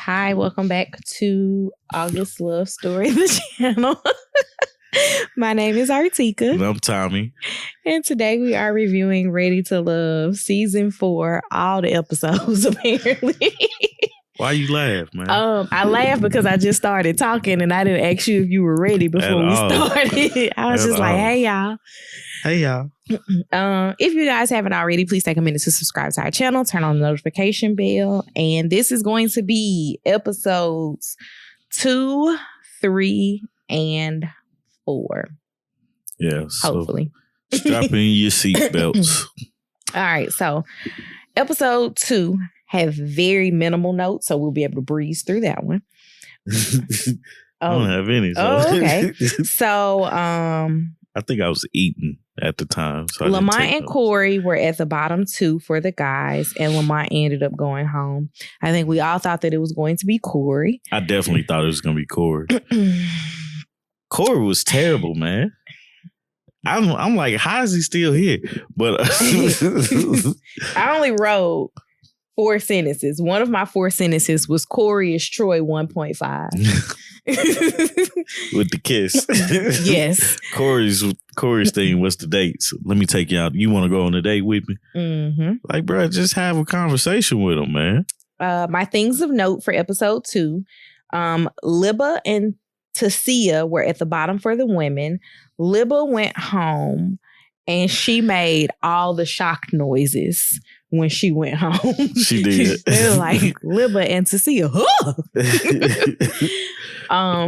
Hi, welcome back to August Love Story, the channel. My name is Artieka. And I'm Tommy. And today we are reviewing Ready to Love Season 4, all the episodes, apparently. Why you laugh, man? I laughed because I just started talking and I didn't ask you if you were ready before we started. I was just like, hey, y'all. Hey, y'all. If you guys haven't already, please take a minute to subscribe to our channel, turn on the notification bell. And this is going to be episodes 2, 3, and 4. Yeah. Hopefully. Strap in your seatbelts. All right. So episode 2 have very minimal notes, so we'll be able to breeze through that one. I don't have any. So. Oh, okay. So I think I was eating at the time. So Lamont and Corey were at the bottom 2 for the guys, and Lamont ended up going home. I think we all thought that it was going to be Corey. I definitely thought it was going to be Corey. Corey was terrible, man. I'm like, how is he still here? But I only wrote 4 sentences. One of my 4 sentences was Corey is Troy 1.5. With the kiss. Yes. Corey's thing was the dates. Let me take you out. You want to go on a date with me? Mm-hmm. Like, bro, just have a conversation with him, man. My things of note for episode 2. Libba and Tasia were at the bottom for the women. Libba went home and she made all the shock noises when she went home. She did. They were like, Libba and Tasia. Huh!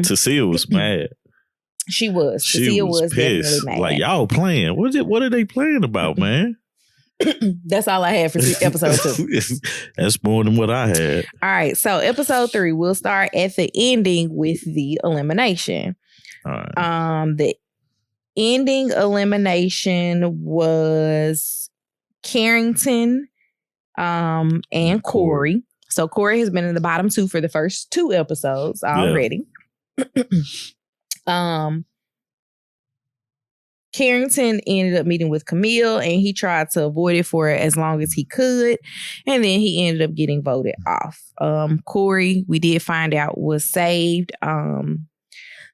Tasia was mad. She was. Tasia was pissed. Definitely mad. Like, y'all playing. What are they playing about, man? That's all I had for episode 2. That's more than what I had. All right. So episode 3, we'll start at the ending with the elimination. All right. The ending elimination was Carrington and Corey. So Corey has been in the bottom 2 for the first 2 episodes already. Yeah. Carrington ended up meeting with Camille and he tried to avoid it for as long as he could. And then he ended up getting voted off. Corey, we did find out, was saved.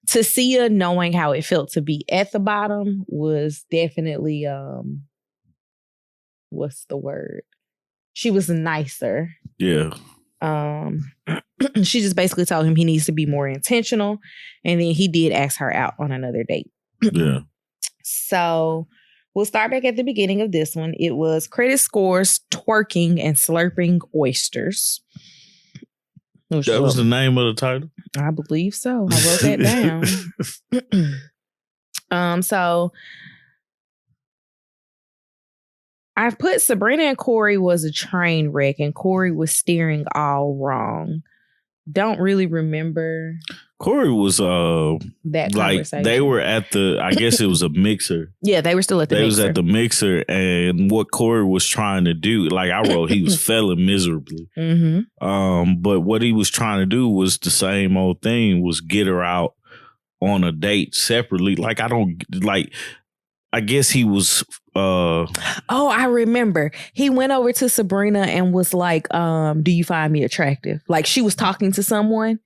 Tasia, knowing how it felt to be at the bottom, was definitely, what's the word? She was nicer. Yeah. She just basically told him he needs to be more intentional. And then he did ask her out on another date. Yeah. So we'll start back at the beginning of this one. It was credit scores, twerking, and slurping oysters. That was the name of the title? I believe so. I wrote that down. So I've put Sabrina and Corey was a train wreck and Corey was steering all wrong. Don't really remember. Corey was that conversation. They were at I guess it was a mixer. Yeah, they were still at the mixer. They was at the mixer, and what Corey was trying to do, like I wrote, he was failing miserably. Mm-hmm. But what he was trying to do was the same old thing, was get her out on a date separately. Like I guess he was I remember. He went over to Sabrina and was like, do you find me attractive? Like she was talking to someone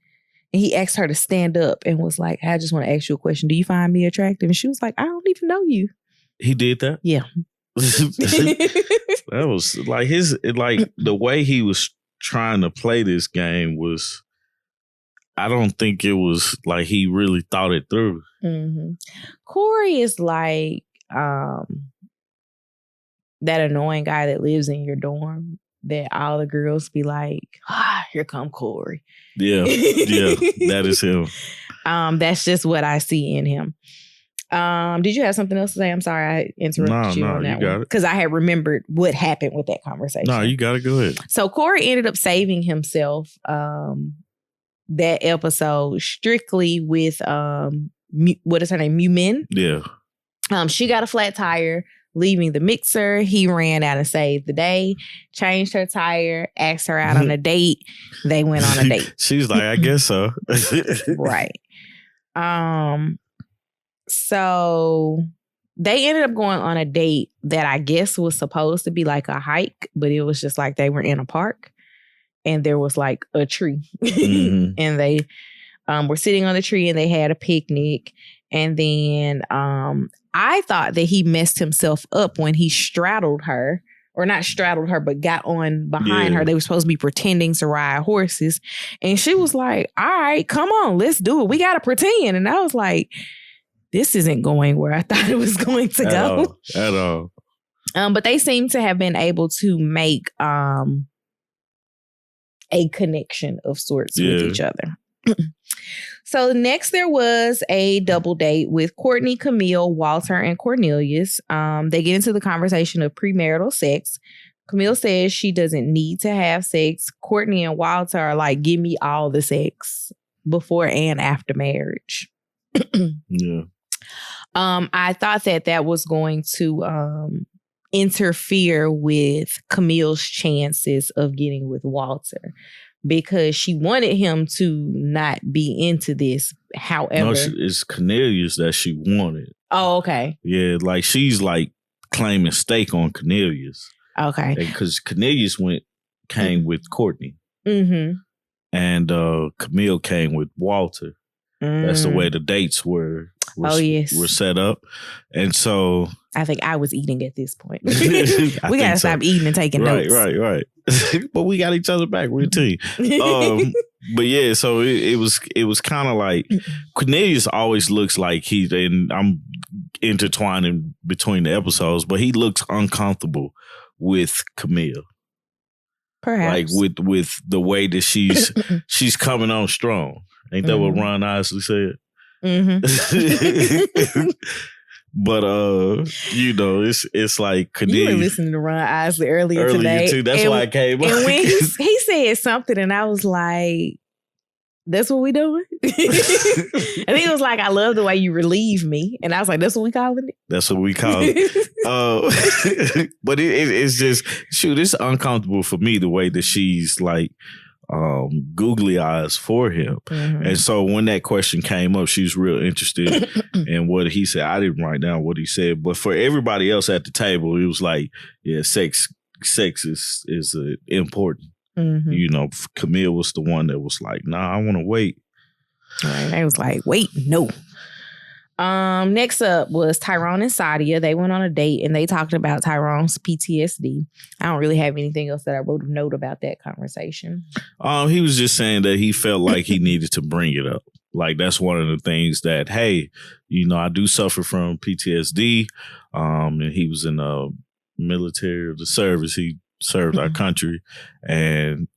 and he asked her to stand up and was like, I just want to ask you a question. Do you find me attractive? And she was like, I don't even know you. He did that? Yeah. That was like the way he was trying to play this game was, I don't think it was like he really thought it through. Mm-hmm. Corey is like that annoying guy that lives in your dorm that all the girls be like, here come Corey. Yeah, that is him. That's just what I see in him. Did you have something else to say? I'm sorry I interrupted you on that one. Because I had remembered what happened with that conversation. No, you got to go ahead. So Corey ended up saving himself that episode strictly with, what is her name? Mumin. Yeah. She got a flat tire. Leaving the mixer, he ran out and saved the day, changed her tire, asked her out on a date. They went on a date. She's like, I guess so. Right. So they ended up going on a date that I guess was supposed to be like a hike, but it was just like they were in a park. and there was like a tree. Mm-hmm. And they were sitting on the tree and they had a picnic. And then I thought that he messed himself up when he straddled her. Or not straddled her, but got on behind her. They were supposed to be pretending to ride horses. And she was like, all right, come on, let's do it. We got to pretend. And I was like, this isn't going where I thought it was going to go. At all. But they seem to have been able to make a connection of sorts with each other. So next there was a double date with Courtney, Camille, Walter, and Cornelius. They get into the conversation of premarital sex. Camille says she doesn't need to have sex. Courtney and Walter are like, give me all the sex before and after marriage. I thought that was going to interfere with Camille's chances of getting with Walter, because she wanted him to not be into this. However, no, it's Cornelius that she wanted. Oh, okay. Yeah, like she's like claiming stake on Cornelius. Okay. Because Cornelius came with Courtney. Mm-hmm. And Camille came with Walter. That's the way the dates were set up. And so I think I was eating at this point. We gotta stop eating and taking notes. Right. But we got each other back. We're a team. But yeah, so it was kind of like Cornelius always looks like and I'm intertwining between the episodes, but he looks uncomfortable with Camille. Perhaps. Like with the way that she's coming on strong. Ain't that what Ron Isley said? Mm-hmm. But it's like Cornelius. You were listening to Ron Isley earlier today. Too. That's why I came up. And when he said something, and I was like, "That's what we doing?" And he was like, "I love the way you relieve me," and I was like, "That's what we calling it." That's what we call it. But it's just it's uncomfortable for me the way that she's like googly eyes for him. And so when that question came up, she was real interested in what he said. I didn't write down what he said, but for everybody else at the table, it was like, yeah, sex is important. Camille was the one that was like, nah, I want to wait. Right. I was like, wait, no. Next up was Tyrone and Sadia. They went on a date and they talked about Tyrone's PTSD. I don't really have anything else that I wrote a note about that conversation. He was just saying that he felt like he needed to bring it up. Like that's one of the things that, hey, I do suffer from PTSD. And he was in the military or the service. He served our country. And,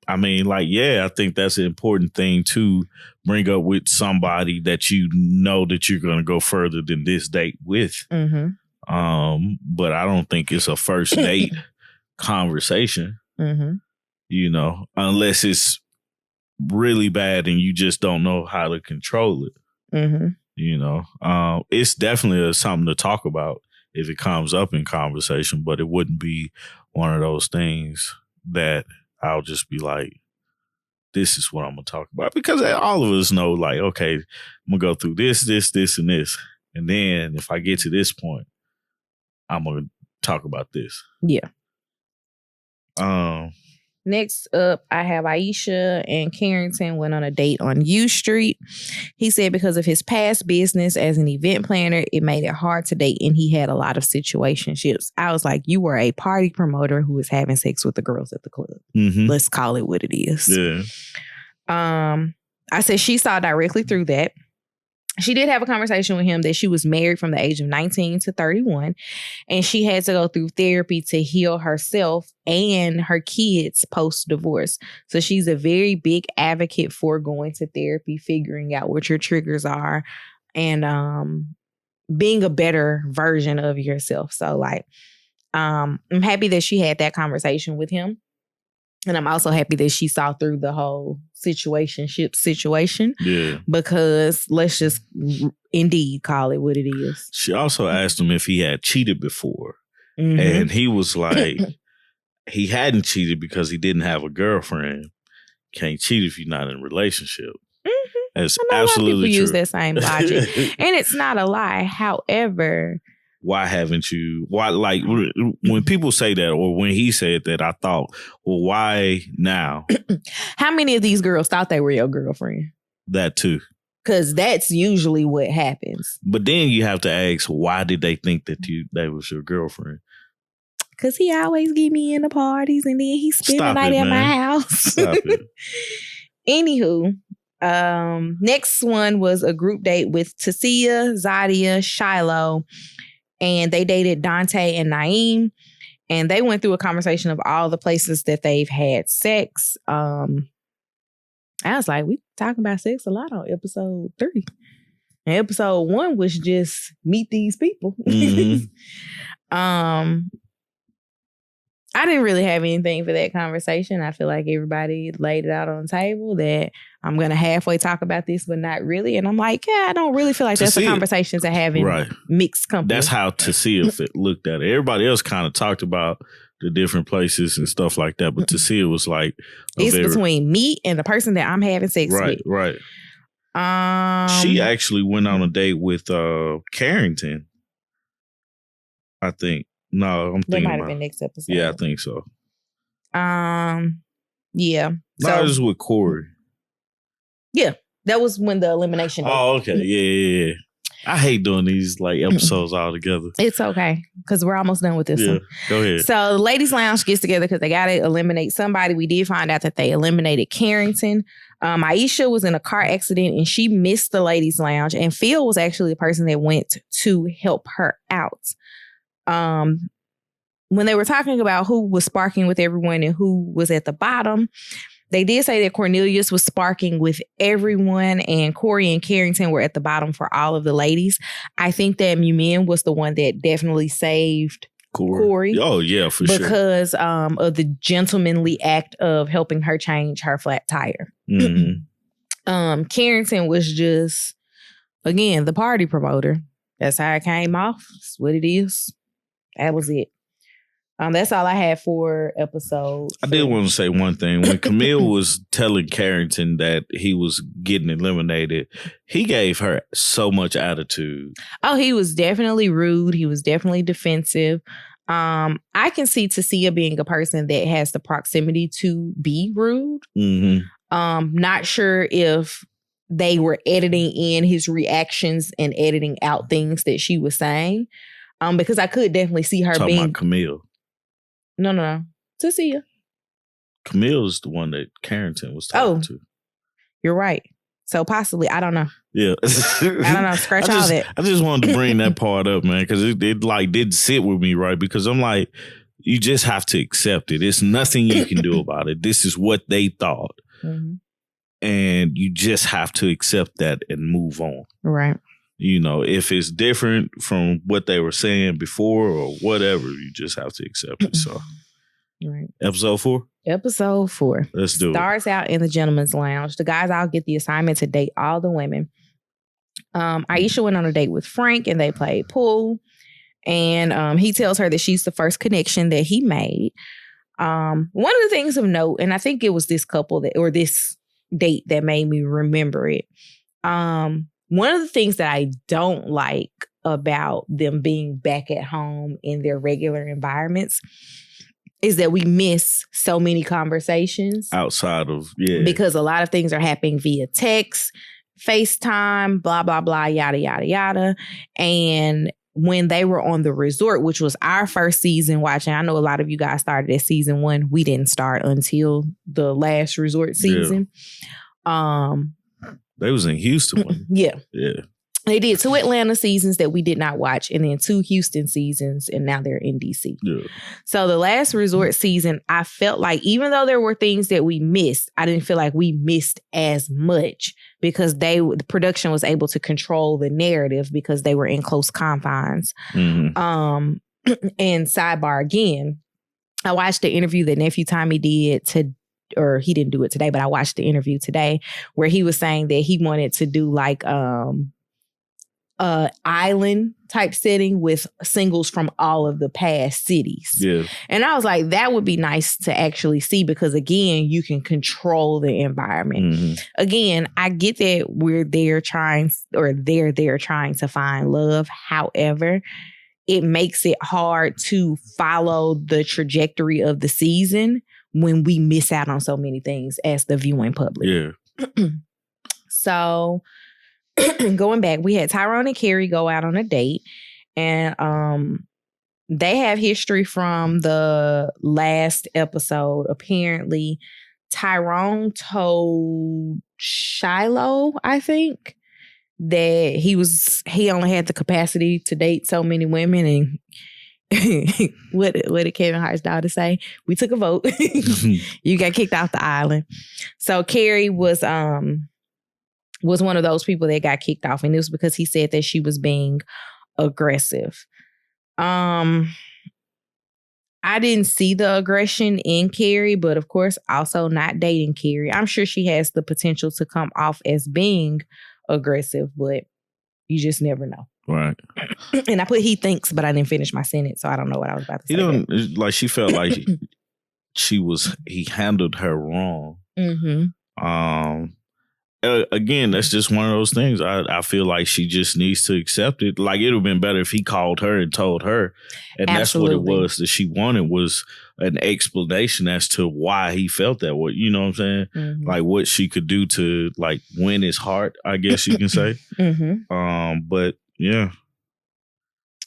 I mean, like, yeah, I think that's an important thing to bring up with somebody that that you're going to go further than this date with. But I don't think it's a first date conversation, unless it's really bad and you just don't know how to control it. It's definitely something to talk about if it comes up in conversation, but it wouldn't be one of those things that I'll just be like, this is what I'm going to talk about. Because all of us know, like, okay, I'm going to go through this, and this. And then if I get to this point, I'm going to talk about this. Yeah. Next up, I have Aisha and Carrington went on a date on U Street. He said because of his past business as an event planner, it made it hard to date and he had a lot of situationships. I was like, you were a party promoter who was having sex with the girls at the club. Let's call it what it is. Yeah. I said she saw directly through that. She did have a conversation with him that she was married from the age of 19 to 31, and she had to go through therapy to heal herself and her kids post-divorce. So she's a very big advocate for going to therapy, figuring out what your triggers are, and being a better version of yourself. So, like, I'm happy that she had that conversation with him. And I'm also happy that she saw through the whole situationship situation. Yeah. Because let's just indeed call it what it is. She also asked him if he had cheated before. And he was like, he hadn't cheated because he didn't have a girlfriend. Can't cheat if you're not in a relationship. That's absolutely true. People use that same logic. And it's not a lie. However, why haven't you? Why, like, when people say that, or when he said that, I thought, well, why now? How many of these girls thought they were your girlfriend? That too. Because that's usually what happens. But then you have to ask, why did they think that was your girlfriend? Because he always get me in the parties and then he spend the night at my house. Stop it. Anywho, next one was a group date with Tasia, Zadia, Shiloh, and they dated Dante and Naeem. And they went through a conversation of all the places that they've had sex. I was like, we talking about sex a lot on episode 3. And episode 1 was just meet these people. Mm-hmm. I didn't really have anything for that conversation. I feel like everybody laid it out on the table that I'm going to halfway talk about this, but not really. And I'm like, yeah, I don't really feel like that's a conversation to have in mixed company. That's how Tasia looked at it. Everybody else kind of talked about the different places and stuff like that. But Tasia was like, it's between me and the person that I'm having sex with. Right. She actually went on a date with Carrington, I think. No, I'm thinking that might have been next episode. Yeah, I think so. Yeah. No, it was with Corey. Yeah, that was when the elimination. Oh, okay. Yeah. I hate doing these like episodes all together. It's okay because we're almost done with this one. Go ahead. So the Ladies Lounge gets together because they got to eliminate somebody. We did find out that they eliminated Carrington. Aisha was in a car accident and she missed the Ladies Lounge. And Phil was actually the person that went to help her out. When they were talking about who was sparking with everyone and who was at the bottom, they did say that Cornelius was sparking with everyone and Corey and Carrington were at the bottom for all of the ladies. I think that Mumin was the one that definitely saved Corey. Oh, yeah, for sure. Because of the gentlemanly act of helping her change her flat tire. Mm-hmm. Carrington was just, again, the party promoter. That's how it came off. That's what it is. That was it. That's all I had for episode 4. I did want to say one thing. When Camille was telling Carrington that he was getting eliminated, he gave her so much attitude. Oh, he was definitely rude. He was definitely defensive. I can see Tasia being a person that has the proximity to be rude. Mm-hmm. Not sure if they were editing in his reactions and editing out things that she was saying. Because I could definitely see her talking being about Camille. No. Tasia. Camille's the one that Carrington was talking to. You're right. So possibly, I don't know. Yeah. I don't know. Scratch all that. I just wanted to bring that part up, man, because it like didn't sit with me right. Because I'm like, you just have to accept it. It's nothing you can do about it. This is what they thought. Mm-hmm. And you just have to accept that and move on. Right. You know, if it's different from what they were saying before or whatever, you just have to accept it. So, right. Episode 4? Episode 4. Let's do it. Starts out in the gentleman's lounge. The guys all get the assignment to date all the women. Aisha went on a date with Frank and they played pool. And he tells her that she's the first connection that he made. One of the things of note, and I think it was this couple or this date that made me remember it. One of the things that I don't like about them being back at home in their regular environments is that we miss so many conversations. Outside of, because a lot of things are happening via text, FaceTime, blah, blah, blah, yada, yada, yada. And when they were on the resort, which was our first season watching, I know a lot of you guys started at season 1. We didn't start until the last resort season. They was in Houston. Yeah. Yeah. They did 2 Atlanta seasons that we did not watch and then 2 Houston seasons and now they're in DC. Yeah. So the last resort season, I felt like even though there were things that we missed, I didn't feel like we missed as much because the production was able to control the narrative because they were in close confines. Mm-hmm. And sidebar again, I watched the interview that Nephew Tommy did or he didn't do it today, but I watched the interview today where he was saying that he wanted to do like island type setting with singles from all of the past cities. Yeah. And I was like, that would be nice to actually see because again, you can control the environment. Mm-hmm. Again, I get that they're there trying to find love. However, it makes it hard to follow the trajectory of the season when we miss out on so many things as the viewing public. Yeah. So going back, we had Tyrone and Carrie go out on a date, and they have history from the last episode. Apparently, Tyrone told Shiloh, I think, that he only had the capacity to date so many women, and what did Kevin Hart's daughter say? We took a vote. You got kicked off the island. So Carrie was one of those people that got kicked off, and it was because he said that she was being aggressive. I didn't see the aggression in Carrie, but of course, also not dating Carrie. I'm sure she has the potential to come off as being aggressive, but you just never know. Right. And I put he thinks, but I didn't finish my sentence, so I don't know what I was about to say. He don't like. She felt like he handled her wrong. Mm-hmm. Again, that's just one of those things. I feel like she just needs to accept it. Like, it would have been better if he called her and told her. And Absolutely. That's what it was that she wanted, was an explanation as to why he felt that way. You know what I'm saying? Mm-hmm. Like, what she could do to, like, win his heart, I guess you can say. Mm-hmm. But yeah.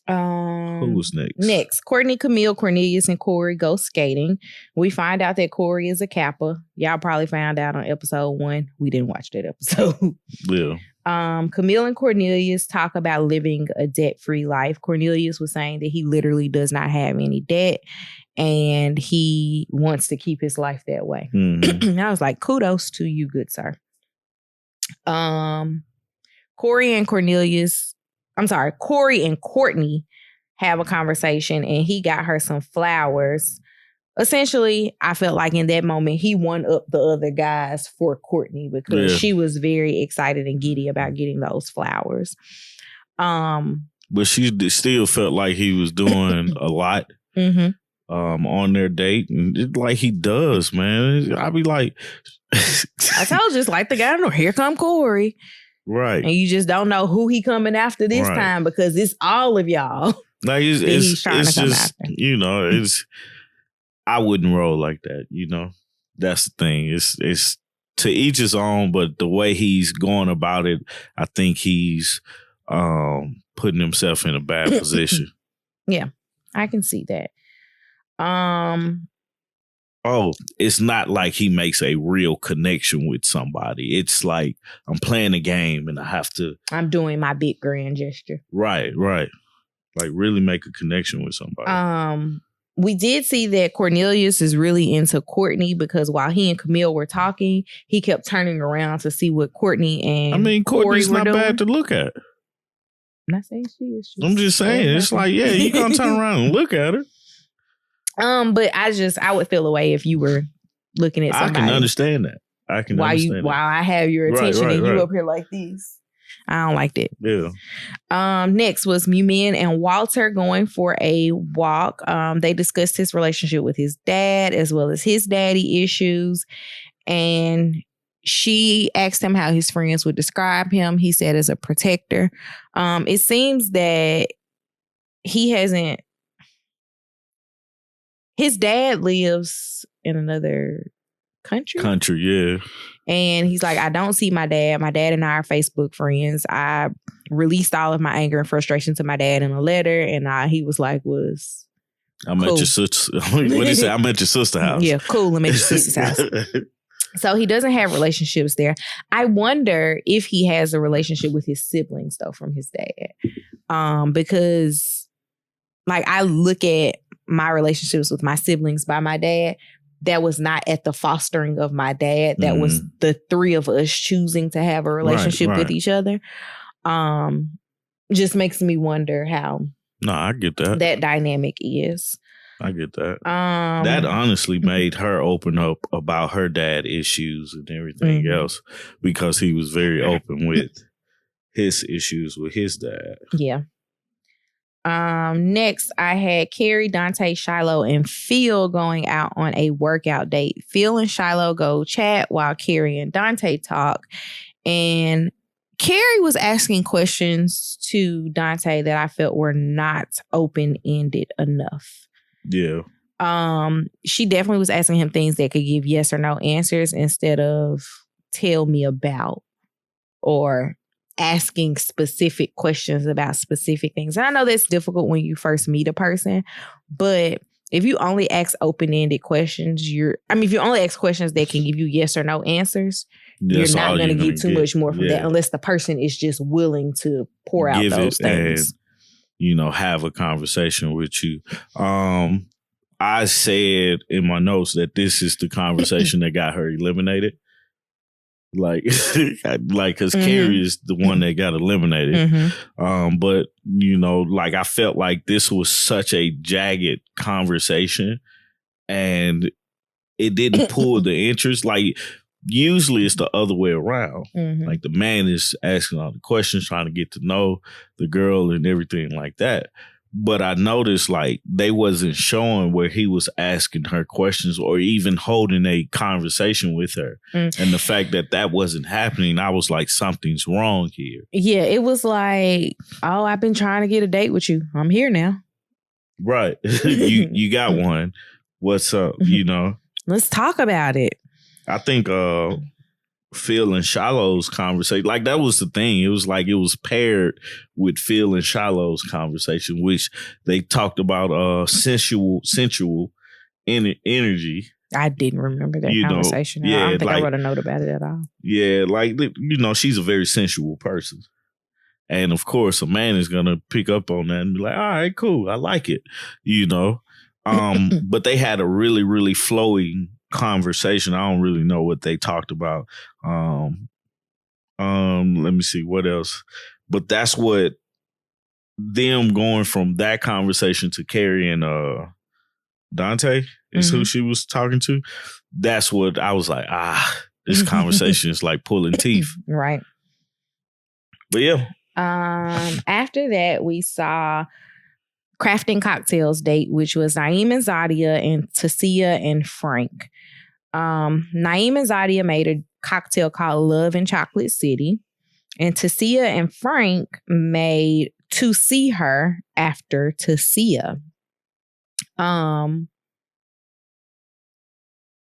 Who was next? Next, Courtney, Camille, Cornelius, and Corey go skating. We find out that Corey is a Kappa. Y'all probably found out on episode 1. We didn't watch that episode. Yeah. Camille and Cornelius talk about living a debt-free life. Cornelius was saying that he literally does not have any debt, and he wants to keep his life that way. Mm-hmm. I was like, kudos to you, good sir. Corey and Courtney have a conversation, and he got her some flowers. Essentially, I felt like in that moment, he won up the other guys for Courtney because she was very excited and giddy about getting those flowers. But she still felt like he was doing a lot on their date. And it's like he does, man. I'd be like... I told you, it's like the guy, no, here come Corey. Right. And you just don't know who he coming after this time because it's all of y'all. Like, he's trying to come after. You know, I wouldn't roll like that, you know. That's the thing. It's to each his own, but the way he's going about it, I think he's putting himself in a bad position. Yeah, I can see that. It's not like he makes a real connection with somebody. It's like, I'm playing a game and I'm doing my big grand gesture. Right. Like, really make a connection with somebody. We did see that Cornelius is really into Courtney because while he and Camille were talking, he kept turning around to see what Courtney and Courtney's Corey not bad to look at. I'm not saying she is. I'm just saying, it's like, yeah, you gonna turn around and look at her. But I would feel away if you were looking at somebody. I can understand that. While I have your attention and you up here like this. I don't like that. Yeah. Next was Mumin and Walter going for a walk. They discussed his relationship with his dad as well as his daddy issues. And she asked him how his friends would describe him. He said as a protector. It seems that his dad lives in another country, yeah. And he's like, I don't see my dad. My dad and I are Facebook friends. I released all of my anger and frustration to my dad in a letter, and he was like, I'm at your sister. What did he say? I'm at your sister's house. Yeah, cool. I'm at your sister's house. So he doesn't have relationships there. I wonder if he has a relationship with his siblings, though, from his dad. Because, like, I look at my relationships with my siblings by my dad. That was not at the fostering of my dad. That was the three of us choosing to have a relationship with each other. Just makes me wonder how I get that dynamic is. I get that. That honestly made her open up about her dad issues and everything else because he was very open with his issues with his dad. Yeah. Next, I had Carrie, Dante, Shiloh, and Phil going out on a workout date. Phil and Shiloh go chat while Carrie and Dante talk. And Carrie was asking questions to Dante that I felt were not open-ended enough. Yeah. She definitely was asking him things that could give yes or no answers instead of tell me about or asking specific questions about specific things. And I know that's difficult when you first meet a person, but if you only ask open-ended questions, if you only ask questions that can give you yes or no answers, you're not going to get too much more from that unless the person is just willing to pour out those things. And, have a conversation with you. I said in my notes that this is the conversation that got her eliminated. Because Carrie is the one that got eliminated. Mm-hmm. But, I felt like this was such a jagged conversation and it didn't pull the interest. Like, usually it's the other way around. Mm-hmm. Like, the man is asking all the questions, trying to get to know the girl and everything like that. But I noticed like they wasn't showing where he was asking her questions or even holding a conversation with her. And the fact that wasn't happening, I was like, something's wrong here. Yeah, it was like, oh, I've been trying to get a date with you. I'm here now. Right. you got one. What's up? Let's talk about it. I think Phil and Shiloh's conversation, like that was the thing. It was like it was paired with Phil and Shiloh's conversation, which they talked about sensual energy. I didn't remember that conversation. I don't think I wrote a note about it at all. Yeah, she's a very sensual person. And of course, a man is going to pick up on that and be like, all right, cool. I like it, But they had a really, really flowing conversation. I don't really know what they talked about. Let me see what else. But that's what them going from that conversation to Carrie and Dante is who she was talking to. That's what I was like, this conversation is like pulling teeth. Right. But yeah. After that, we saw Crafting Cocktails date, which was Naeem and Zadia and Tasia and Frank. Naeem and Zadia made a cocktail called Love in Chocolate City. And Tasia and Frank made To See Her After Tasia.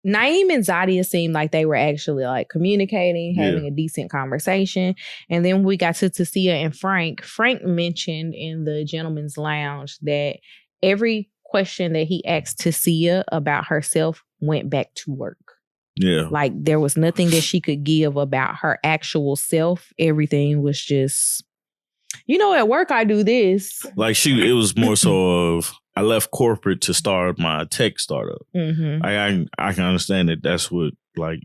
Naeem and Zadia seemed like they were actually like communicating, having a decent conversation. And then we got to Tasia and Frank. Frank mentioned in the gentleman's lounge that every question that he asked Tasia about herself went back to work. Yeah. Like there was nothing that she could give about her actual self. Everything was just, at work I do this. Like it was more so of, I left corporate to start my tech startup. Mm-hmm. I can understand that that's what like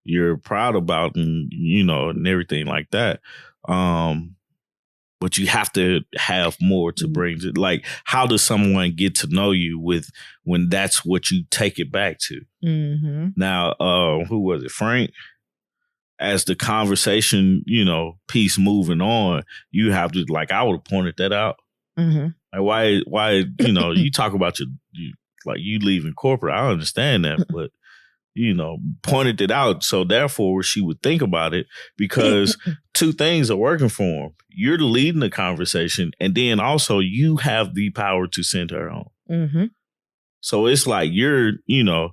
you're proud about and and everything like that. But you have to have more to bring to, like, how does someone get to know you when that's what you take it back to? Mm-hmm. Now, who was it? Frank? As the conversation, piece moving on, you have to, like, I would have pointed that out. Mm-hmm. Like, why, you talk about you leaving corporate. I understand that, but, pointed it out. So therefore, she would think about it because two things are working for him. You're leading the conversation, and then also you have the power to send her home. Mm-hmm. So it's like you're in a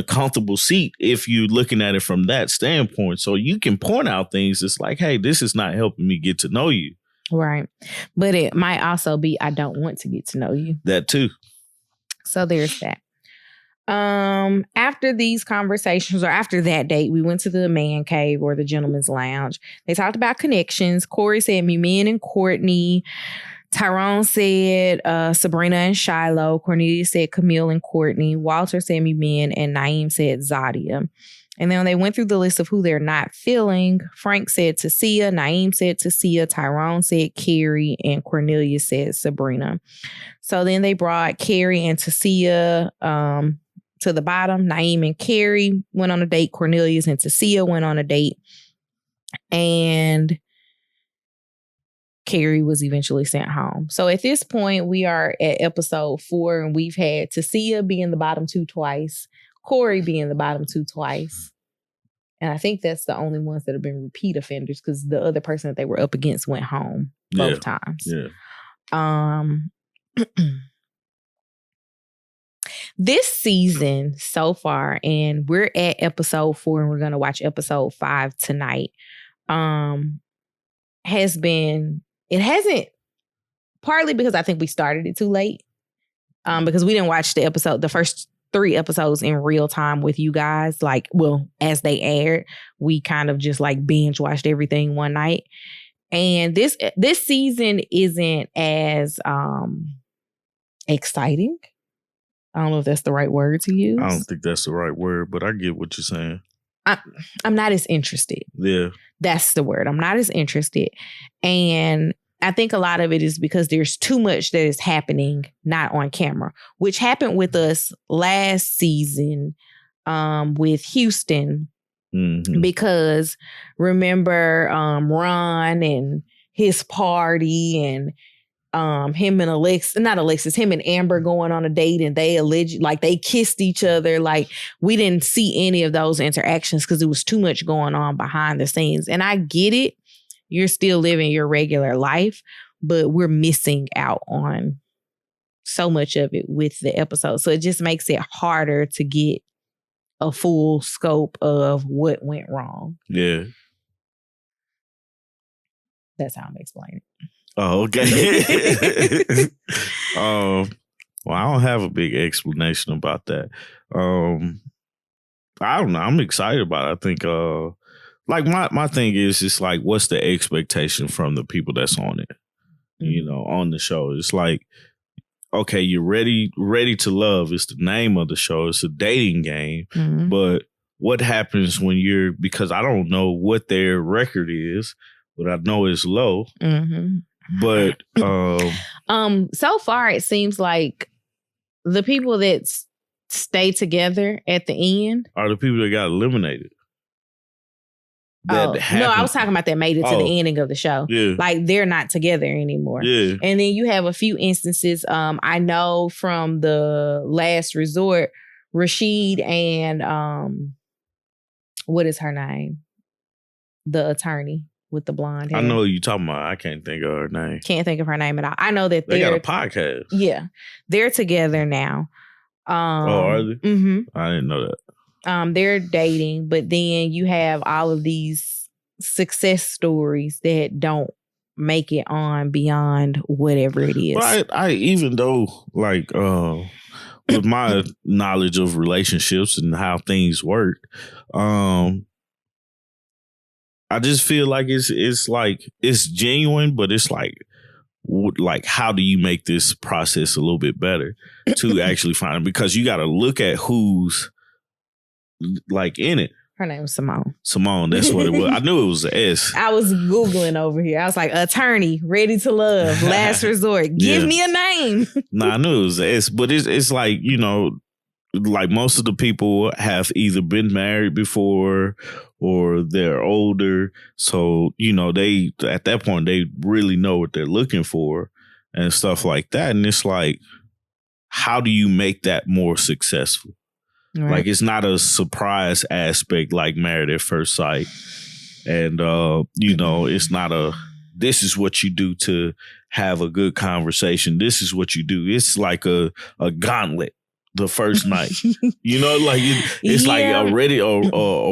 comfortable seat if you're looking at it from that standpoint. So you can point out things. It's like, hey, this is not helping me get to know you. Right. But it might also be, I don't want to get to know you. That too. So there's that. After these conversations or after that date, we went to the man cave or the gentleman's lounge. They talked about connections. Corey said Mumin and Courtney. Tyrone said Sabrina and Shiloh. Cornelius said Camille and Courtney. Walter said Mumin and Naeem said Zadia. And then they went through the list of who they're not feeling. Frank said Tasia. Naeem said Tasia. Tyrone said Carrie. And Cornelius said Sabrina. So then they brought Carrie and Tasia to the bottom. Naeem and Carrie went on a date. Cornelius and Tasia went on a date. And Carrie was eventually sent home. So at this point, we are at episode 4, and we've had Tasia be in the bottom 2 twice, Corey be in the bottom 2 twice. And I think that's the only ones that have been repeat offenders because the other person that they were up against went home both times. Yeah. This season so far, and we're at episode 4 and we're going to watch episode 5 tonight, it hasn't, partly because I think we started it too late, because we didn't watch the first 3 episodes in real time with you guys, as they aired. We kind of just binge watched everything one night. And this season isn't as exciting. I don't know if that's the right word to use. I don't think that's the right word, but I get what you're saying. I'm not as interested. Yeah. That's the word. I'm not as interested. And I think a lot of it is because there's too much that is happening not on camera, which happened with us last season with Houston. Mm-hmm. Because remember Ron and his party and him and Amber going on a date, and they they kissed each other. We didn't see any of those interactions because it was too much going on behind the scenes. And I get it. You're still living your regular life, but we're missing out on so much of it with the episode. So it just makes it harder to get a full scope of what went wrong. Yeah. That's how I'm explaining it. Oh, okay. Well, I don't have a big explanation about that. I don't know. I'm excited about it. I think, my thing is just what's the expectation from the people that's on it? Mm-hmm. On the show. It's okay, you're ready to love. It's the name of the show. It's a dating game. Mm-hmm. But what happens when because I don't know what their record is, but I know it's low. Mm-hmm. But so far it seems like the people that stay together at the end are the people that got eliminated. No, I was talking about that made it to the ending of the show. Yeah. They're not together anymore. Yeah. And then you have a few instances. I know from the last resort, Rashid and what is her name? The attorney with the blonde hair. I know who you're talking about. I can't think of her name. Can't think of her name at all. I know that they got a podcast. Yeah. They're together now. Are they? Mm-hmm. I didn't know that. They're dating, but then you have all of these success stories that don't make it on beyond whatever it is. But I even though with my knowledge of relationships and how things work, I just feel like it's genuine, but it's how do you make this process a little bit better to actually find it? Because you got to look at who's in it. Her name was Simone. Simone, that's what it was. I knew it was an S. I was Googling over here. I was like, attorney, ready to love, last resort. Give me a name. Nah, I knew it was an S, but it's most of the people have either been married before or they're older. So, they, at that point, they really know what they're looking for and stuff like that. And it's how do you make that more successful? Right. It's not a surprise aspect like Married at First Sight. And, it's not this is what you do to have a good conversation. This is what you do. It's like a gauntlet the first night. It's like a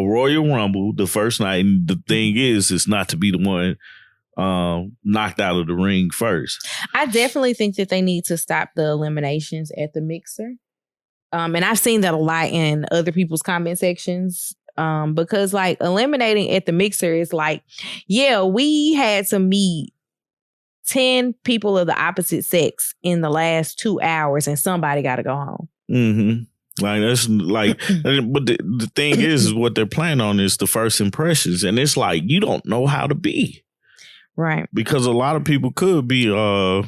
Royal Rumble the first night. And the thing is, it's not to be the one knocked out of the ring first. I definitely think that they need to stop the eliminations at the mixer. And I've seen that a lot in other people's comment sections. Because eliminating at the mixer is we had to meet 10 people of the opposite sex in the last 2 hours and somebody got to go home. Mm-hmm. That's but the thing is what they're playing on is the first impressions. And it's you don't know how to be. Right. Because a lot of people could be, for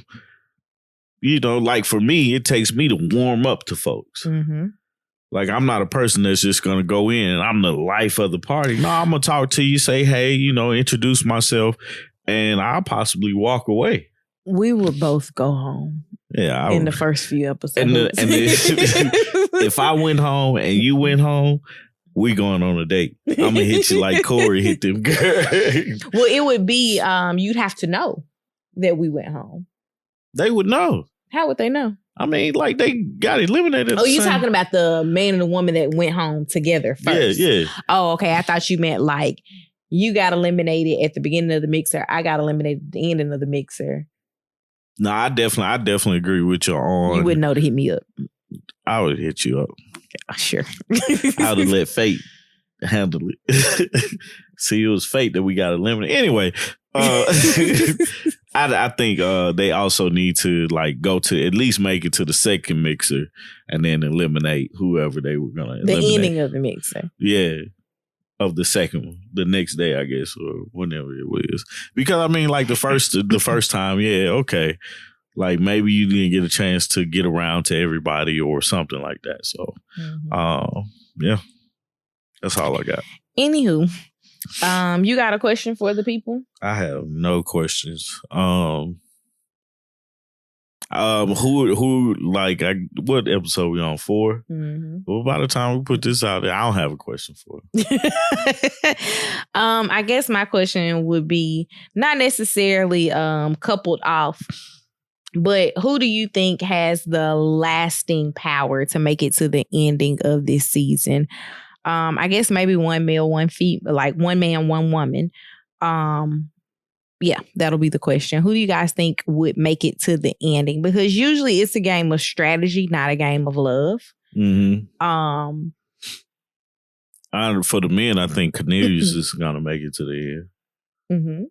me, it takes me to warm up to folks. Mm-hmm. I'm not a person that's just going to go in and I'm the life of the party. No, I'm going to talk to you, say, hey, introduce myself, and I'll possibly walk away. We would both go home. Yeah. In the first few episodes. And if I went home and you went home, we going on a date. I'm gonna hit you like Corey hit them girls. Well, it would be you'd have to know that we went home. They would know. How would they know? I mean, like they got eliminated. Oh, you talking about the man and the woman that went home together first? Yeah. Oh, okay. I thought you meant like you got eliminated at the beginning of the mixer. I got eliminated at the ending of the mixer. No, I definitely agree with you on. You wouldn't know to hit me up. I would hit you up. Sure. I would have let fate handle it. See, it was fate that we got eliminated. Anyway, I think they also need to like go to at least make it to the second mixer and then eliminate whoever they were going to eliminate. The ending of the mixer. Yeah. Of the second one, the next day, I guess, or whenever it was. Because I mean, like the first time, yeah, okay. Like maybe you didn't get a chance to get around to everybody or something like that. So, yeah, that's all I got. Anywho, you got a question for the people? I have no questions. Who like what episode we on 4? Mm-hmm. Well, by the time we put this out there, I don't have a question for it. I guess my question would be not necessarily coupled off, but who do you think has the lasting power to make it to the ending of this season? I guess maybe one male, one female, like one man, one woman. Yeah, that'll be the question. Who do you guys think would make it to the ending? Because usually it's a game of strategy, not a game of love. Mm-hmm. For the men, I think Cornelius is gonna make it to the end. Mm-hmm.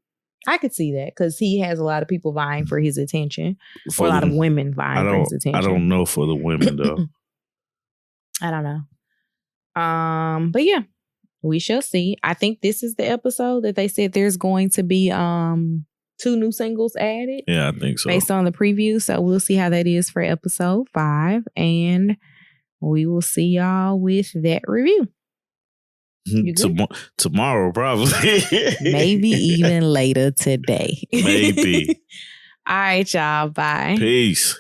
I could see that because he has a lot of people vying for his attention, or a lot of women vying for his attention. I don't know for the women though. I don't know. But yeah. We shall see. I think this is the episode that they said there's going to be 2 new singles added. Yeah, I think so. Based on the preview. So we'll see how that is for episode 5. And we will see y'all with that review. Tomorrow, probably. Maybe even later today. Maybe. All right, y'all. Bye. Peace.